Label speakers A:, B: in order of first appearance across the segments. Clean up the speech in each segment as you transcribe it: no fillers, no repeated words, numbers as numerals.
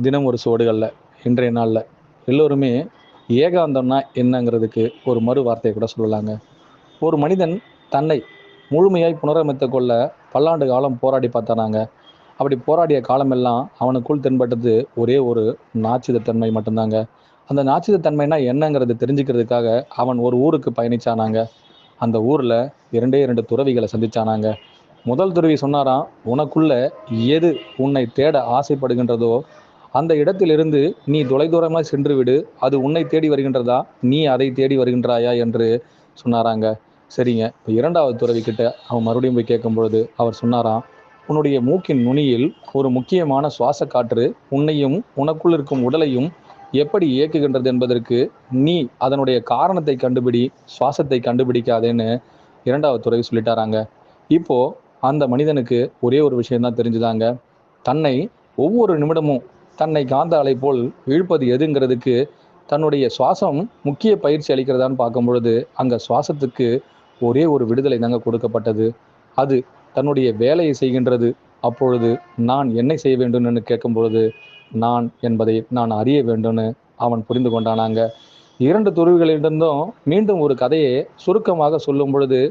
A: தினம் ஒரு சுவடுகளில் இன்றைய நாளில் எல்லோருமே ஏகாந்தம்னா என்னங்கிறதுக்கு ஒரு மறு வார்த்தையை கூட சொல்லலாங்க. ஒரு மனிதன் தன்னை முழுமையாய் புனரமைத்து கொள்ள பல்லாண்டு காலம் போராடி பார்த்தானாங்க. அப்படி போராடிய காலமெல்லாம் அவனுக்குள் தென்பட்டது ஒரே ஒரு நாச்சிதத்தன்மை மட்டும்தாங்க. அந்த நாச்சிதத்தன்மைனா என்னங்கிறது தெரிஞ்சுக்கிறதுக்காக அவன் ஒரு ஊருக்கு பயணிச்சானாங்க. அந்த ஊரில் 2 துறவிகளை சந்திச்சானாங்க. முதல் துறவி சொன்னாராம், உனக்குள்ள எது உன்னை தேட ஆசைப்படுகின்றதோ அந்த இடத்திலிருந்து நீ தொலைதூரமாக சென்று விடு, அது உன்னை தேடி வருகின்றதா, நீ அதை தேடி வருகின்றாயா என்று சொன்னாராங்க. சரிங்க, இப்போ 2வது துறவி கிட்ட அவன் மறுபடியும் போய் கேட்கும் பொழுது அவர் சொன்னாராம், உன்னுடைய மூக்கின் நுனியில் ஒரு முக்கியமான சுவாச காற்று உன்னையும் உனக்குள் இருக்கும் உடலையும் எப்படி இயக்குகின்றது என்பதற்கு நீ அதனுடைய காரணத்தை கண்டுபிடி, சுவாசத்தை கண்டுபிடிக்காதேன்னு 2வது துறவி சொல்லிட்டாராங்க. இப்போ அந்த மனிதனுக்கு ஒரே ஒரு விஷயம்தான் தெரிஞ்சுதாங்க. தன்னை ஒவ்வொரு நிமிடமும் தன்னை காந்த அலை போல் இழுப்பது எதுங்கிறதுக்கு தன்னுடைய சுவாசம் முக்கிய பயிற்சி அளிக்கிறதான்னு பார்க்கும் பொழுது அங்கே சுவாசத்துக்கு ஒரே ஒரு விடுதலை தாங்க கொடுக்கப்பட்டது. அது தன்னுடைய வேலையை செய்கின்றது. அப்பொழுது நான் என்ன செய்ய வேண்டும்னு கேட்கும் பொழுது நான் என்பதை நான் அறிய வேண்டும்னு அவன் புரிந்து கொண்டானாங்க. 2 துறவிகளிடந்தும் மீண்டும் ஒரு கதையை சுருக்கமாக சொல்லும் பொழுது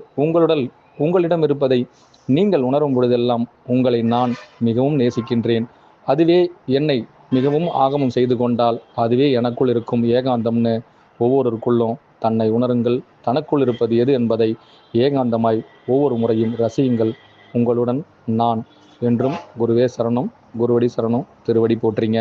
A: உங்களிடம் இருப்பதை நீங்கள் உணரும் பொழுதெல்லாம் உங்களை நான் மிகவும் நேசிக்கின்றேன். அதுவே என்னை மிகவும் ஆகமம் செய்து கொண்டால் அதுவே எனக்குள் இருக்கும் ஏகாந்தம்னு ஒவ்வொருவருக்குள்ளும் தன்னை உணருங்கள். தனக்குள் இருப்பது எது என்பதை ஏகாந்தமாய் ஒவ்வொரு முறையும் ரசியுங்கள். உங்களுடன் நான் என்றும். குருவே சரணம், குருவடி சரணம், திருவடி போற்றிங்க.